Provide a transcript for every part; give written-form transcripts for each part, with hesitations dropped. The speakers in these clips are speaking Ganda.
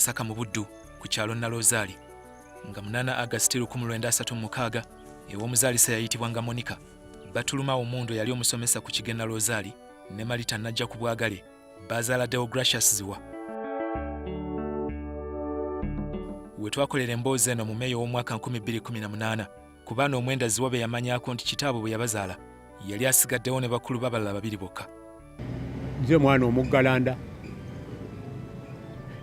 Masaka mu Buddu ku kyalo Nalozaali nga 8 August 1936 ew'omuzaalisa yayitibwanga Monica. Batuluma Omundo yali omusomesa ku Kigenda Nalozaali ne Marita Najja ku Bwagale bazaala Deogratius Zziwa. We twakolera emboozi eno mu Meeyo w'omwaka 2018 ku baana omwenda Zziwa be yamanyaako nti kitaabwe bwe yabazaala yali asigaddewo ne bakulu b'abalala 2 bokka. Nze mwana omuggalanda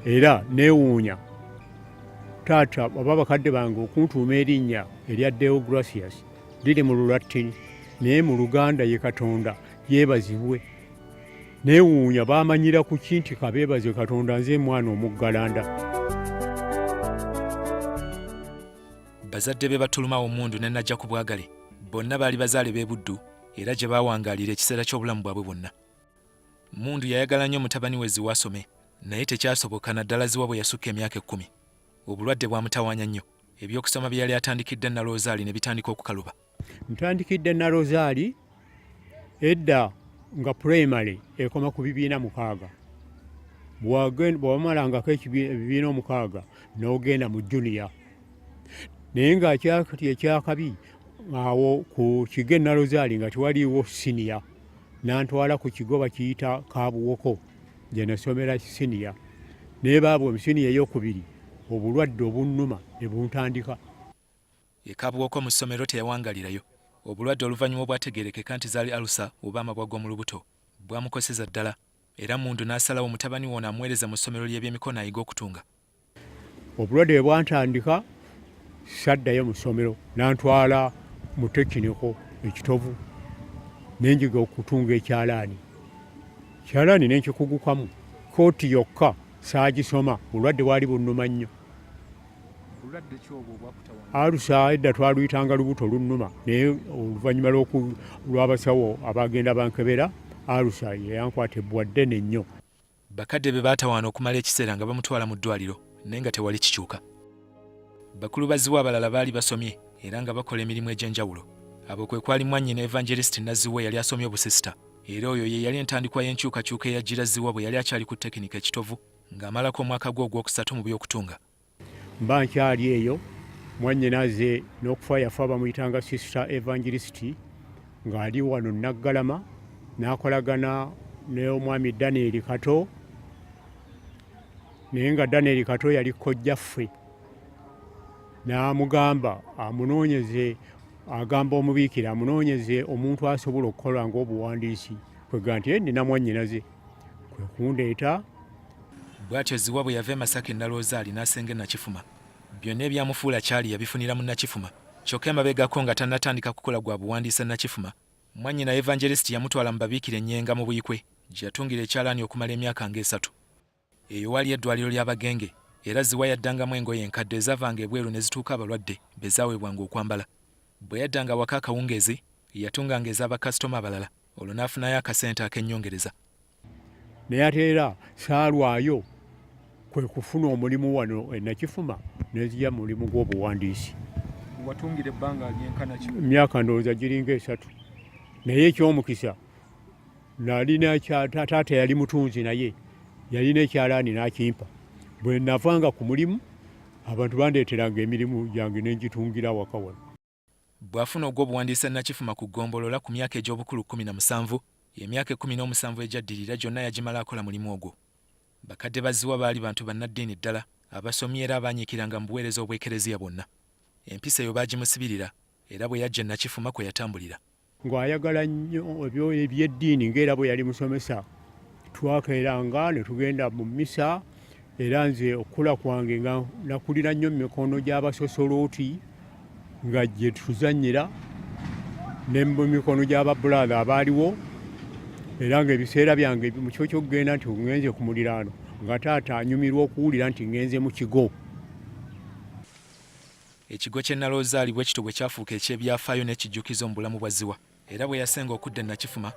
era neewuunya taata oba bakadde bange okuntuuma erinnya erya Deogratius liri mu Lulatini naye mu Luganda ye Katonda yeebazibwe. Neewuunya baamanyira ku kinti kabeebaze Katonda, nze mwana omuggalanda. Bazadde be Batuluma Omundu ne Najja ku Bwagale bonna baali bazaale b'e Buddu era gye baawangaalira ekiseera ky'obulamu bwabwe bwonna. Mundu yayagala nnyo mutabani we Zziwa asome naye tekyasoboka naddala Zziwa bwe yasukka emyaka 10. Obulwadde bwamutawaanya nnyo, ebyokusoma bye yali atandikidde Nalozaali ne bitandika okukaluba. Ntandikidde Nalozaali edda nga primary ekoma ku 206. Bw'wamalangako ebibiina 6 n'ogenda mu junior. Naye nga ekyakabi awo ku Kigenda Nalozaali nga tewaliiwo senior, n'antwala ku kigo bakiyita Kabuwoko gye nasomera senior. Naye baabwe mu senior ey'okubiri obulwadde obunnuma ne buntandika. Ye Kabuwoko mu ssomero teyawangalirayo. Obulwadde oluvannyuma obwategeerekeka nti zaali alusa oba amabwa g'omu lubuto bwamukoseza ddala era Mundu n'asalawo mutabani wona amuweereza mu ssomero ly'ebyemikono ayiga okutunga. Obulwadde bwe bwantandika saddayo mu ssomero, n'antwala mu tekiniko ekitovu n'enjiga okutunga ekyalaani. Kyalaani n'enkikugukamu kooti yokka saagisoma, bulwadde bwali bunnuma nnyo. Alusa edda twaluyitanga lubuto lunnuma naye oluvannyuma lw'abasawo abagenda bankebera alusa yankwata ebbwadde nnyo. Bakadde be baatawaana okumala ekiseera nga bamutwala mu ddwaliro naye nga tewali kikyuka. Bakulu ba Zziwa abalala baali basomye era nga bakola emirimu egy'enjawulo. Abo kwe kwali mwannyina Evangelist Nazziwa yali asomye obusisita era oyo ye yali entandikwa y'enkyukakyuka eyajjira Zziwa bwe yali akyali ku tekinika ekitovu ng'amalako omwaka gwe ogwokusatu mu by'okutunga. Mba nkyali eyo, mwannyina azze n'okufa yafa bamuyitanga Sister Evangelist ng'ali wano Naggalama, n'akolagana n'omwami Daniel Kato, naye nga Daniel Kato yali kojjaffe. N'amugamba amunoonyeze, agamba omubiikira amunoonyeze omuntu asobola okukola ng'obuwandiisi. Kwega nti nina mwannyinaze kwe kundeeta. Bw'atyo Zziwa bwe yava e Masaka Nalozaali n'asenga Nakifuma. Byonna ebyamufuula kyali yabifunira mu Nakifuma. Kyokka emabegako nga tannatandika kukola gwa buwandiisa Nakifuma, mwannyina Evangelist yamutwala mu babiikira Ennyenga mu Buyikwe gye yatungira ekyalaani okumala emyaka nga 3. Eyo waali eddwaliro ly'abagenge era Zziwa yaddangamu engoye enkadde ezaavanga ebweru ne zituuka abalwadde be zaaweebwanga okwambala. Bwe yaddanga waka akawungeezi yatunganga ez'abakasitoma abalala, olwo n'afunayo akasente ak'ennyongereza. Naye ate era saalwayo kwe kufuna omulimu wano e Nakifuma n'ezija mu mulimu gw'obuwandiisi. Watungire ebbanga lyenkana ki? Emyaka ndowooza giringa 3. Naye eky'omukisa nalina taata yali mutunzi naye yalina ekyalaani n'akimpa. Bwe navanga ku mulimu abantu bandeeteranga emirimu gyange n'engitungira waka wano. Bw'afuna ogw'obuwandiisa Nakifuma ku ggombolola ku myaka egy'obukulu 17, emyaka 17 egyaddirira gyonna yagimala akola mulimu ogwo. Bakadde ba Zziwa baali bantu bannaddiini ddala abasomyi era abaanyiikiranga mu buweereza obw'ekereziya bwonna. Empisa eyo baagimusibirira era bwe yajja Nakifuma kwe yatambulira. Ng'ayagala nnyo ebyo eby'eddiini ng'era bwe yali musomesa, twakeeranga ne tugenda mu mmisa era nze okukula kwange nga nakulira nnyo mu mikono gy'abasosolooti nga gye tuzannyira ne mu mikono gy'ababbulaada abaaliwo, era ng'ebiseera byange mu kyo ky'okugenda nti ngenze ku muliraano nga taata anyumirwa okuwulira nti ngenze mu kigo. Ekigo ky'e Nalozaali bwe kityo bwe kyafuuka eky'ebyafaayo n'ekijjukizo mu bulamu bwa Zziwa era bwe yasenga okudda e Nakifuma,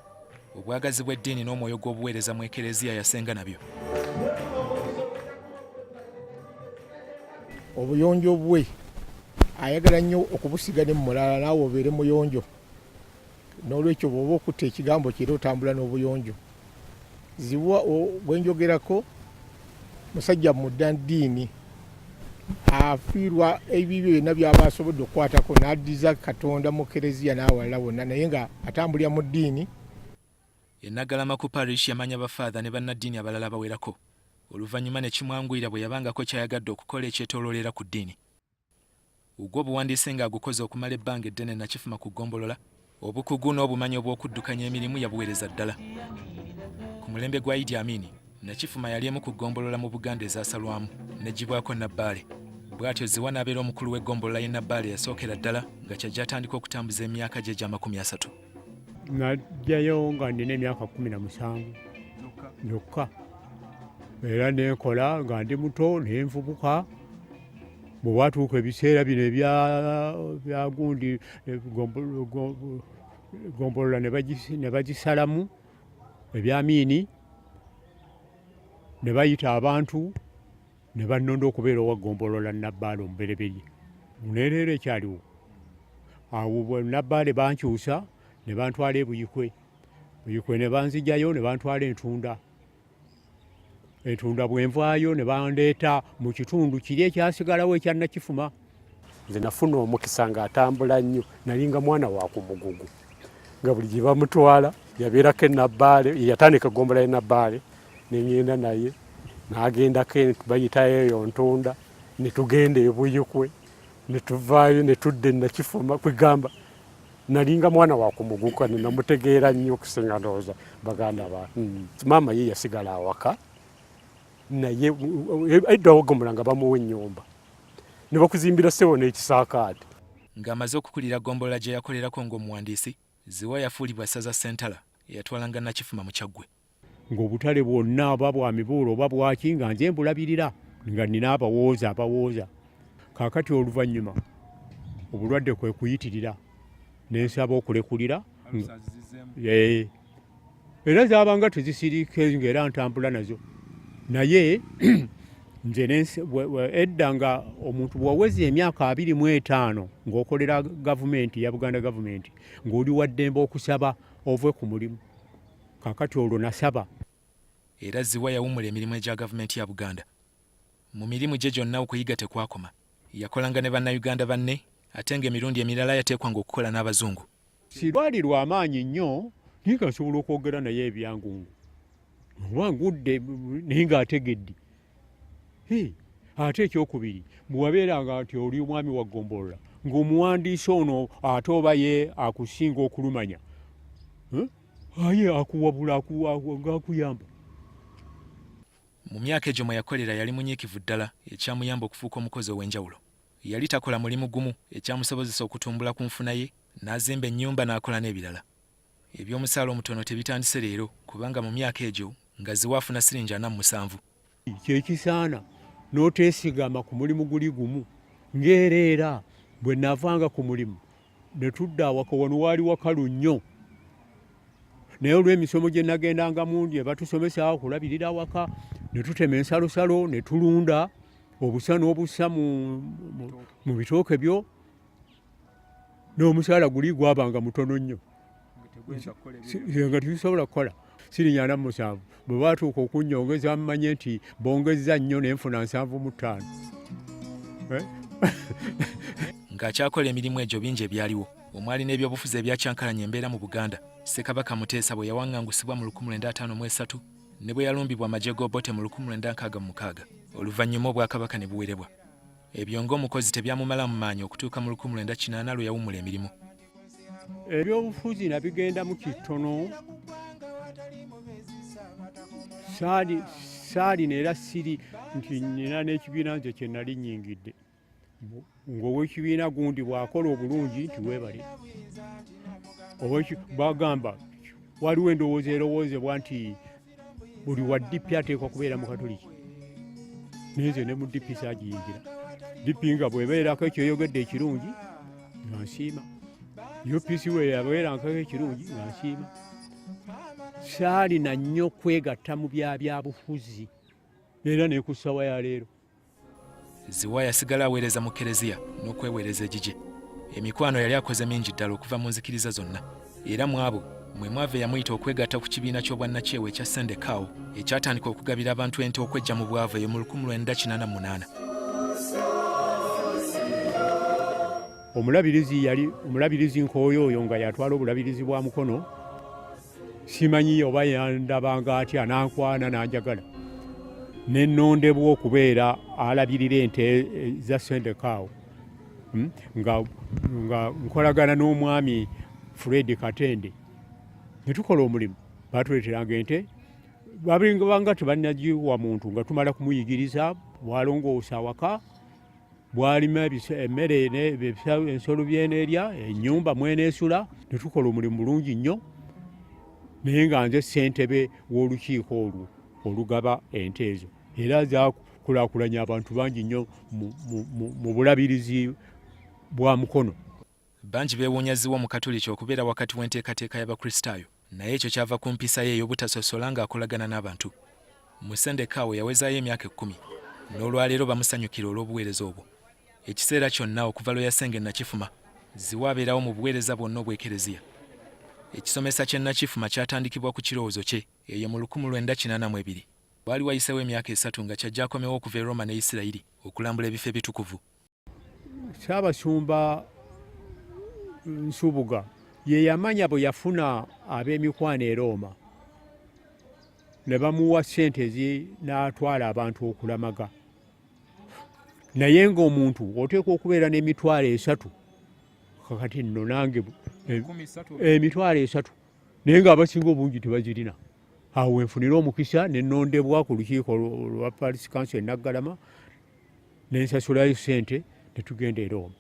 obwagazi bw'eddiini n'omwoyo gw'obuweereza mu ekereziya yasenga nabyo. Obuyonjo bwe ayagala nnyo okubusiga ne mulala naawe obeere muyonjo. N'olwekyo bw'oba okutta ekigambo kiri otambula n'obuyonjo. Zziwa bwe njogerako musajja mu ddiini afiirwa ebibyo byonna by'aba asobodde okukwatako n'addiza Katonda mu kereziya n'awalala bonna naye nga atambulira mu ddiini. Ennagalama ku parish yamanya bafaatha ne bannaddiini abalala abawerako oluvannyuma ne kimwanguyira bwe yabangako kyayagadde okukola ekyetooloolera ku ddiini. Ogwo obuwandiise ng'agukoze okumala ebbanga eddene nakifuma ku ggombolola obukugu n'obumanyi obw'okuddukanya emirimu yabuweereza ddala. Ku mulembe gwa Idi Amin nakifuma yali emu ku ggombolola mu Buganda ezaasalwamu n'eggyibwako Nabbaale. Bw'atyo Zziwa n'abeera omukulu w'eggombolola y'e Nabbaale yasookera ddala nga kyajja atandika okutambuza emyaka gye egy'amakumi 30. Najjayo nga nina emyaka 17 yokka era nenkola nga ndi muto nenvubuka. Bwe watuuka ebiseera bino ebya gundi gombolola ne bagisalamu ebyamiini ne bayita abantu ne bannonda okubeera owa gombolola Nabbaale omubereberye. Muneerero ekyaliwo awo Nabbaale bankyusa ne bantwala e Buyikwe ne banzijayo ne bantwala Entunda bwe nvaayo ne bandeeta mu kitundu kiri ekyasigalawo ekya Nakifuma. Nze nafuna omukisa ng'atambula nnyo, nali nga mwana wa ku mugugu nga buli gye bamutwala yabeerako e Nabbaale, yatandika gombola e Nabbaale ne ngenda naye n'agendako bayitayo eyo Ntunda ne tugenda e Buyikwe ne tuvaayo ne tudda e Nakifuma kwegamba nalinga mwana wa ku mugugu ne namutegeera nnyo okusinga ndowooza baganda ba maama ye yasigala awaka naye edda wagombola nga bamuwa ennyumba ne bakuzimbira ssebo n'ekisaakaate. Ng'amaze okukulira ggombolola gye yakolerako ng'omuwandiisi, Zziwa yafuulibwa ssaza Ssentala eyatwalanga Nakifuma mu Kyaggwe. Ng'obutale bwonna oba bwa mibuulo oba bwaki nga nze mbulabirira nga nina abawooza. Kaakati oluvannyuma obulwadde kwe kuyitirira n'ensaba okulekulira era zaabanga tezisirike ng'era ntambula nazo. Naye nze edda nga omuntu bw'aweza emyaka 25 ng'okolera gavumenti ya Buganda gavumenti ng'oli wa ddembe okusaba ove ku mulimu. Kaakati olwo nasaba. Era Zziwa yawummula emirimu egya gavumenti ya Buganda. Mu mirimu gye gyonna okuyiga tekwakoma. Yakolanga ne bannayuganda banne ate ng'emirundi emirala yateekwanga okukola n'Abazungu. Sirwalirwa amaanyi nnyo naye nga nsobola okwogera naye ebyangungu. Oba ngudde naye ng'ategedde. Ate ekyokubiri bwe wabeeranga nti oli omwami wa ggombolola ng'omuwandiisi ono ate oba ye akusinga okulumanya aye akuwabula ng'akuyamba. Mu myaka egyo mwe yakolera yali munyiikivu ddala ekyamuyamba okufuuka omukozi ow'enjawulo. Yali takola mulimu gumu ekyamusobozesa okutumbula ku nfuna ye n'azimba ennyumba n'akola n'ebirala. Eby'omusaala omutono tebitandise leero kubanga mu myaka egyo nga Zziwa afuna siringi 47. Kyekisaana n'oteesigama ku mulimu guli gumu ng'ereera bwe navanga ku mulimu ne tudda awaka wano waali wakalu nnyo. Naye olw'emisomo gye nagendangamu gye batusomesa okulabirira awaka ne tutema ensalosalo ne tulunda obusa n'obusa mu bitooke byo n'omusaala guli gwabanga mutono nnyo nga tubisobola kukola. Siringi 47 bwe baatuuka okunnyongeza mmanye nti bongezza nnyo nenfuna 75. Ng'akyakola emirimu egyo bingi ebyaliwo omwali n'ebyobufuzi ebyakyankalanya embeera mu Buganda. Ssekabaka Muteesa bwe yawaŋŋangusibwa mu 1953 ne bwe yalumbibwa amagye g'Obote mu 1966 oluvannyuma obwakabaka ne buwerebwa. Ebyo ng'omukozi tebyamumala mu maanyi okutuuka mu 1980 lwe yawummula emirimu. Ebyobufuzi nabigendamu kitono. Saali era siri nti nina n'ekibiina nze kye nali nnyingidde. Ng'ow'ekibiina gundi bw'akola obulungi nti weebale. Bagamba waliwo endowooza erowoozebwa nti buli wa DP ateekwa kubeera mu Katoliki. Naye nze ne mu DP saagiyingira. DP nga bw'ebeerako ekyoyogedde ekirungi nga nsiima. UPC we yabeerangako ekirungi nga nsiima. Saalina nnyo kwegatta mu byabufuzi era ne ku ssawa ya leero. Zziwa yasigala aweereza mu kereziya n'okweweereza egigye. Emikwano yali akoze mingi ddala okuva mu nzikiriza zonna era mu abo mwe mwava eyamuyita okwegatta ku kibiina ky'obwannakyewa ekya Sendekawo ekyatandika okugabira abantu ente okwejja mu bwavu eyo mu 1988. omulabirizi nkooyooyo nga yatwala obulabirizi bwa mukono, simanyi oba yandabanga atya nankwana nanjagala nennondebwa okubeera alabirira ente za Sendekawo, nga nkolagana n'omwami Fred Katende ne tukola omulimu. Batuleeteranga ente babanga tebannagiwa muntu nga tumala kumuyigiriza, bwalongoosa awaka, bwalima emmere ensolo byeneerya, ennyumba mweneesula, ne tukola omulimu bulungi nnyo. Naye nga nze ssentebe w'olukiiko olwo olugaba ente ezo, era zakulaakulanya abantu bangi nnyo mu bulabirizi bwa mukono. Bangi beewuunya Zziwa mu Katuliki okubeera wakati w'enteekateeka y'Abakristaayo, naye ekyo kyava ku mpisa ye ey'obutasosola ng'akolagana n'abantu. Mu Sendekawo yawezaayo emyaka 10, n'olwaleero bamusanyukira olw'obuweereza obwo. Ekiseera kyonna okuva lwe yasenga e Nakifuma, Zziwa abeerawo mu buweereza bwonna obw'Ekereziya. Ekisomesa ky'e Nakifuma kyatandikibwa ku kirowoozo kye eyo mu 1982. Waali wayiseewo emyaka 3 nga kyajja akomewo okuva e Roma ne Isirayiri okulambula ebifo ebitukuvu. Ssaabasumba Nsubuga ye yamanya bwe yafuna ab'emikwano e Roma ne bamuwa ssente n'atwala abantu okulamaga. Naye ng'omuntu oteekwa okubeera n'emitwalo 3, kakati nno nange emitwalo 3, naye ng'abasinga obungi tebazirina. Awo wenfunira omukisa ne nnondebwa ku lukiiko lwa Paris Council e Naggalama, ne nsasulayo ssente ne tugenda e Roma.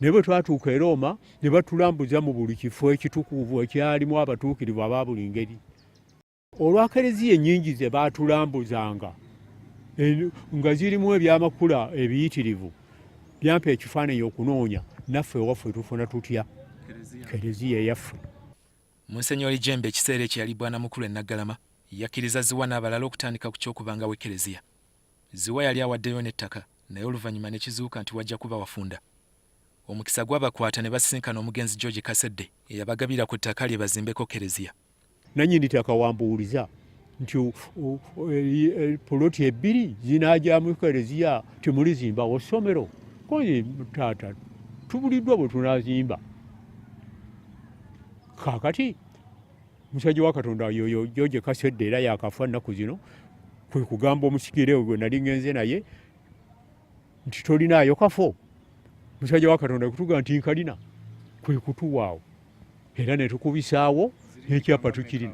Naye bwe twatuuka e Roma ne batulambuza mu buli kifo ekitukuvu ekyalimu abatuukirivu aba buli ngeri. Olwa Kereziya ennyingi ze baatulambuzanga nga zirimu ebyamakula ebiyitirivu, byampa ekifaananyi okunoonya naffe ewaffe tufuna tutya Kereziya eyaffe. Monsignori Jembe ekiseera ekyo yali bwanamukulu e Naggalama yakkiriza Zziwa n'abalala okutandika ku ky'okubangawo Ekereziya. Zziwa yali awaddeyo n'ettaka, naye oluvannyuma ne kizuuka nti wajja kuba wafunda. Omukisa gwabakwata ne basisinkana omugenzi George Kasedde eyabagabira ku ttaka lye bazimbeko Kereziya. Nannyini ttaka wambuuliza nti poloti 2 zinajjamu Kereziya temulizimbawo ssomero. Koye taata tubuliddwa bwe tunazimba. Kaakati musajja wa Katonda yoyo George Kasedde era yakafa nnaku zino, kwe kugamba omusigire gwe nali ngenze naye nti tolinaayo kafo. Musajja wa Katonda kutuga nti nkalina, kwe kutuwaawo era ne tukubisaawo n'ekyapa tukirina.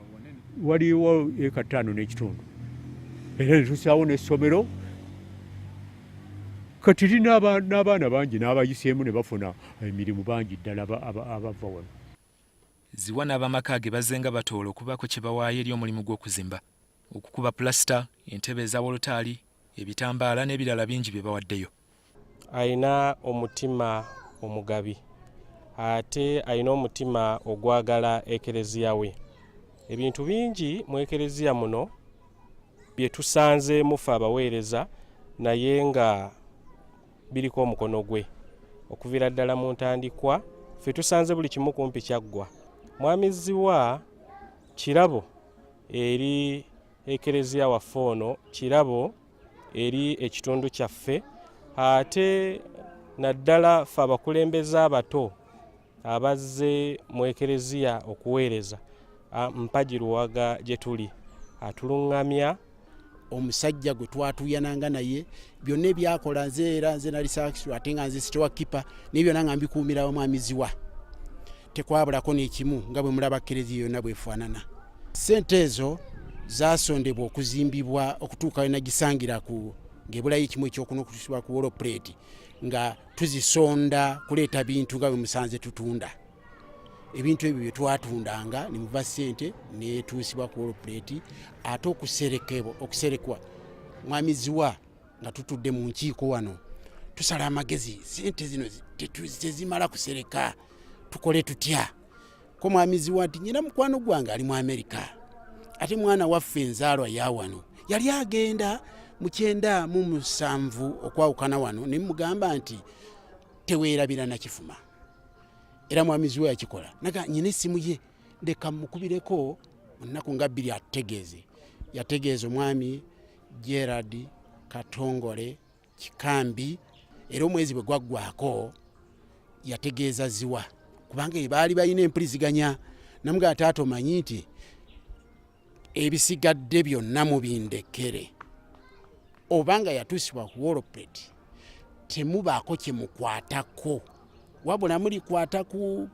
Waliwo eka 5 n'ekitundu era ne tusaawo n'essomero. Kati lina n'abaana bangi n'abayiseemu ne bafuna emirimu bangi ddala abava wano. Zziwa n'abamaka ge bazzenga batoola okubaako kye bawaayo eri omulimu gw'okuzimba, okukuba pulasita, entebe ez'awolutaali, ebitambaala n'ebirala bingi bye bawaddeyo. Ayina omutima omugabi, ate ayina omutima ogwagala Ekereziya we. Ebintu bingi mu Ekereziya muno bye tusanze mufe abaweereza naye nga biriko omukono gwe. Okuviira ddala mu ntandikwa ffe tusanze buli kimu kumpi kyaggwa. Mwami Zziwa kirabo eri Ekereziya waffe ono, kirabo eri ekitundu kyaffe, ate naddala ffe abakulembeze abato abazze mu Ekereziya okuweereza, mpagi luwaga gye tuli atuluŋŋamya. Omusajja gwe twatuuyananga naye byonna ebyakola nze nali saakisula ate nga nze sitowa kipa naye byonna nga mbikuumira Mwami Zziwa. Tekwabulako n'ekimu nga bwe mulaba Kereziya yonna bwefaanana. Ssente ezo zaasondebwa okuzimbibwa okutuuka we nagisangira ng'ebulayo ekimu ekyokuno okutusibwa ku wolo plate nga tuzisonda kuleeta bintu nga bwe musanze tutunda. Ebintu ebyo bye twatundanga ne muva ssente neetuusibwa ku wolo plate, ate okuserekwa Mwami Zziwa nga tutudde mu nkiiko wano tusala amagezi, ssente zino tezimala kusereka, tukole tutya? Ko Mwami Zziwa nti nnyina mukwano gwange ali mu Amerika, ate mwana waffe enzaalwa ya wano yali agenda mu 97 okwawukana wano, ne mugamba nti teweerabira Nakifuma. Era Mwami Zziwa yakikola naga nnyina essimu ye leka mukubireko munaku nga 2 ategeeze. Yategeeza omwami Gerard Katongole Kikambi, era omwezi bwe gwaggwako yategeeza Zziwa kubanga baali balina empuliziganya namuga ataata omanyi nti ebisigadde byonna mubindekere. Obanga yatuusibwa ku wolopeti temubaako kye mukwatako wabula mulikwata ku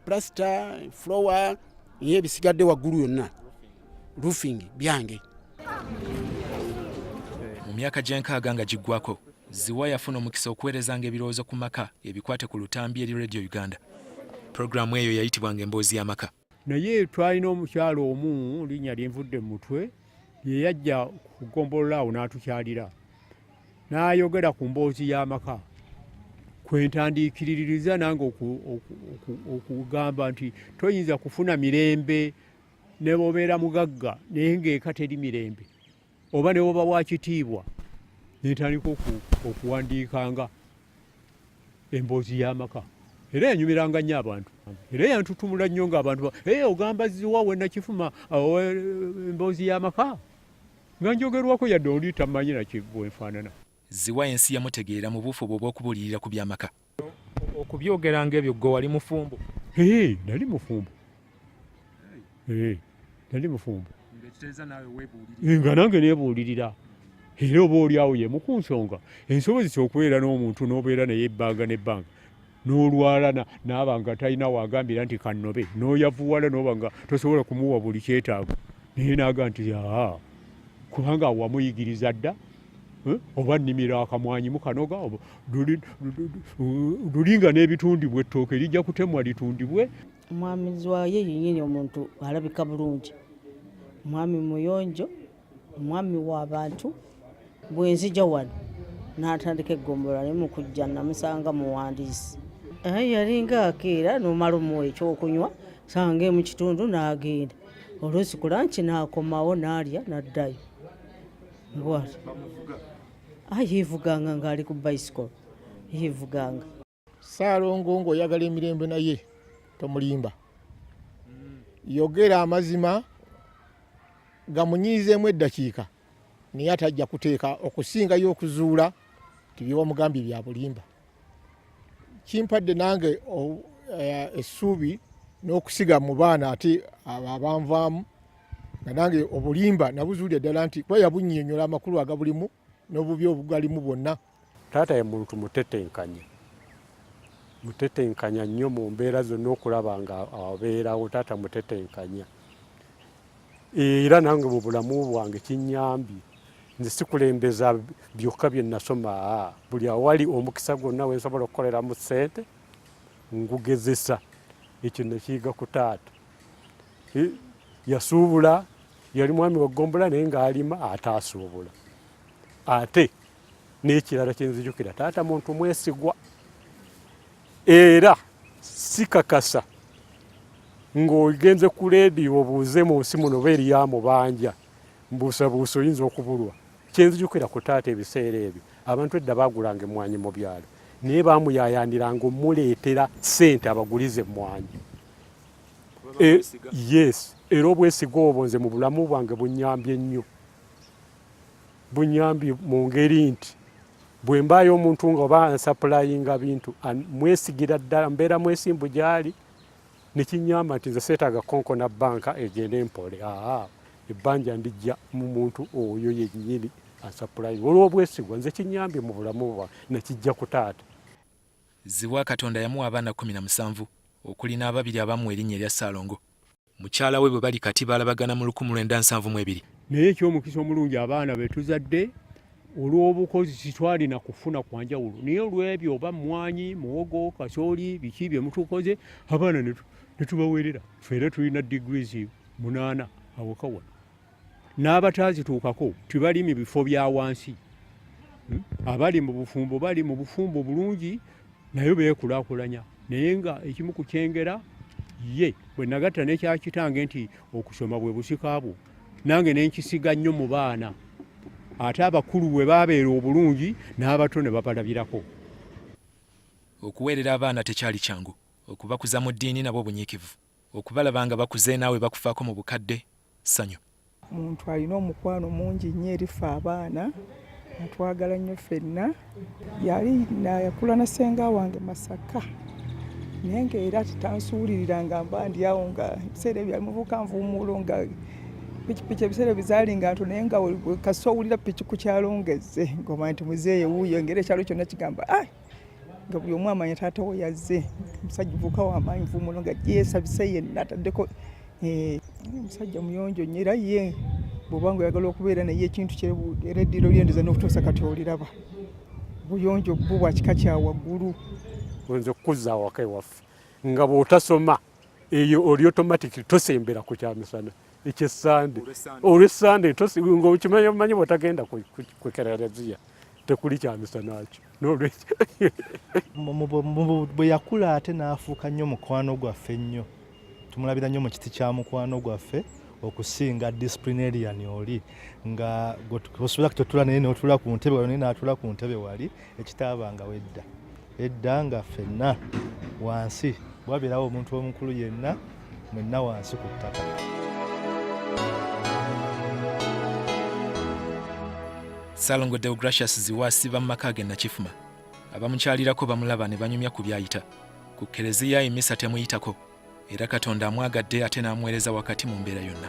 plasta flower ebisigadde waggulu yonna roofing byange. Mu myaka gy'enkaaga nga giggwako Zziwa yafuna omukisa okuweerezanga ebirowoozo ku maka ebikwate ku lutambi eri Radio Uganda. Puroguramu eyo yayitibwanga Emboozi y'amaka. Naye twalina omukyalo omu linnya lyenvudde mu mutwe ye yajja kugombolola awo n'atukyalira n'ayogera ku mboozi y'amaka kwentandiikiririza nange okugamba nti toyinza kufuna mirembe ne bw'obeera mugagga naye ng'eka teri mirembe oba ne bw'oba wa kitiibwa. Nentandika okuwandiikanga emboozi y'amaka era yanyumiranga nnyo abantu era yantutumula nnyo ng'abantu ogamba Zziwa we nakifuma emboozi y'amaka nga njogerwako yadde oli tamanyi nakibwenfaanana. Zziwa ensi yamutegeera mu buufu bwe bw'okubuulirira ku by'amaka. Okubyogeranga ebyo gwe wali mufumbo? Nali mufumbo. Nali mufumbo nga nange neebuulirira era oba oli awo ye mukunsonga ensobozesa okubeera n'omuntu n'obeera naye ebbanga n'ebbanga n'olwala n'abanga talina wagambira nti kannobe n'oyavuwala n'oba nga tosobola kumuwa buli kyetaago naye naaga nti kubanga wamuyigiriza dda oba nnimira akamwanyi mu kanoga lulinga n'ebitundibwa ettooke lijja kutemwa litundibwe. Omwami Zziwa ye yennyini omuntu alabika bulungi, omwami muyonjo, omwami w'abantu. Bwe nzija wano n'atandika eggombolola ne mu kujja namusanga muwandiisi. Yalinga akeera n'omala omuwa ekyokunywa sanga mu kitundu n'agenda oluusi ku lanki n'akomawo n'alya n'addayo. Yeevuganga ng'ali ku bicycle yeevuganga. Ssaalongo ng'oyagala emirembe naye tomulimba. Yogera amazima gamunyiizeemu eddakiika naye atajja kuteeka okusingayo okuzuula tibyewamugambye bya bulimba. Kimpadde nange essuubi n'okusiga mu baana ate abanvaamu nga nange obulimba nabuzuulira ddala nti kuba yabunnyonnyola amakulu agabulimu n'obubi obugalimu bwonna. Taata ye muntu mutetenkanya nnyo mu mbeera zonna okulaba nga abeerawo. Taata mutetenkanya era nange mu bulamu bwange kinnyambye nze sikulembeza byokka bye nasoma buli awali omukisa gwonna we nsobola okukoleramu ssente ngugezesa. Ekyo nakiyiga ku taata. Yasuubula, yali mwami waggombola naye ng'alima ate asuubula. Ate n'ekirala kyenzijukira taata muntu mwesigwa era sikakasa ng'ogenze ku leediyo obuuze mu nsi muno oba eriyamubanja mbuusabuusa oyinza okubulwa. Kyenzijukira ku taata ebiseera ebyo abantu edda baagulanga emmwanyi mu byalo naye baamuyaayaniranga omuleetera ssente abagulize emmwanyi. Yes, era obwesiga obwo nze mu bulamu bwange bunnyambye nnyo. Bunnyambye mu ngeri nti bwe mbaayo omuntu nga oba ansapulayinga bintu mwesigira ddala mbeera mwesimbu gy'ali nekinnyamba nti nze seetaaga konkona banka egende empole. Ebbanja ndijja mu muntu oyo yennyini ansapulayinga. Olw'obwesigwa nze kinnyambye mu bulamu bwange nakijja ku taata. Zziwa Katonda yamuwa abaana 17 okuli n'ababiri abamuwa erinnya erya Ssaalongo. Mukyala we bwe bali kati balabagana mu 1972. Naye eky'omukisa omulungi abaana be tuzadde olw'obukozi sitwalina kufuna kwa njawulo naye olw'ebyo oba mmwanyi muwogo kasooli biki bye mutukoze abaana ne tubaweerera. Ffe era tulina degrees 8 awaka wano n'abataazituukako tibali mu bifo bya wansi. Abali mu bufumbo bali mu bufumbo bulungi naye beekulaakulanya naye nga ekimu ku kyengera ye bwe nagatta n'ekyakitange nti okusoma bwe busika bwo nange nenkisiga nnyo mu baana ate abakulu bwe babeera obulungi n'abato ne babalabirako. Okuweerera abaana tekyali kyangu, okubakuza mu ddiini nabwo bunyiikivu. okubalaba nga bakuze naawe bakufaako mu bukadde ssanyu. Omuntu alina omukwano mungi nnyo eri ffe abaana, atwagala nnyo ffenna. Yali yakula na ssenga wange Masaka, naye ng'era titansuulirira nga mba ndi awo nga ebiseera ebyo ali muvubuka nvuumuulo nga pikipiki ebiseera bizaali nga nto, naye nga kasi owulira piki ku kyalo ngezze ng'omanya nti muzeeyi wuuyo, engeri ekyalo kyonna kigamba nga buli omu amanya taata we yazze, omusajja ovubuka w'amaanyi nvuumuulo nga yeesabise yenna ataddeko. Omusajja muyonjo nnyo era ye bw'oba nga oyagala okubeera naye ekintu era eddiro lyendeza n'okutuusa kati oliraba buyonjo bwo bwa kika kya waggulu. Nze kuzza awaka ewaffe nga bw'otasoma eyo oli automatic tosembera ku kyamisana ekyessande olw'essande ng'okimanyi bw'otagenda kwekererezia tekuli kyamisana kyo n'olwekyo bwe yakula ate n'afuuka nnyo mukwano gwaffe nnyo. Tumulabira nnyo mu kiti kya mukwano gwaffe okusinga disciplinarian oli nga osobola kutotula naye n'otula ku ntebe wali n'atula ku ntebe wali ekitaabanga edda nga ffenna wansi bwabeerawo omuntu omukulu yenna mwenna wansi ku ttaka. Ssaalongo Deogratius Zziwa asiba mu maka ge Nakifuma. Abamukyalirako bamulaba ne banyumya ku byayita. Ku Kereziya emisa temuyitako, era Katonda amwagadde ate n'amuweereza wakati mu mbeera yonna.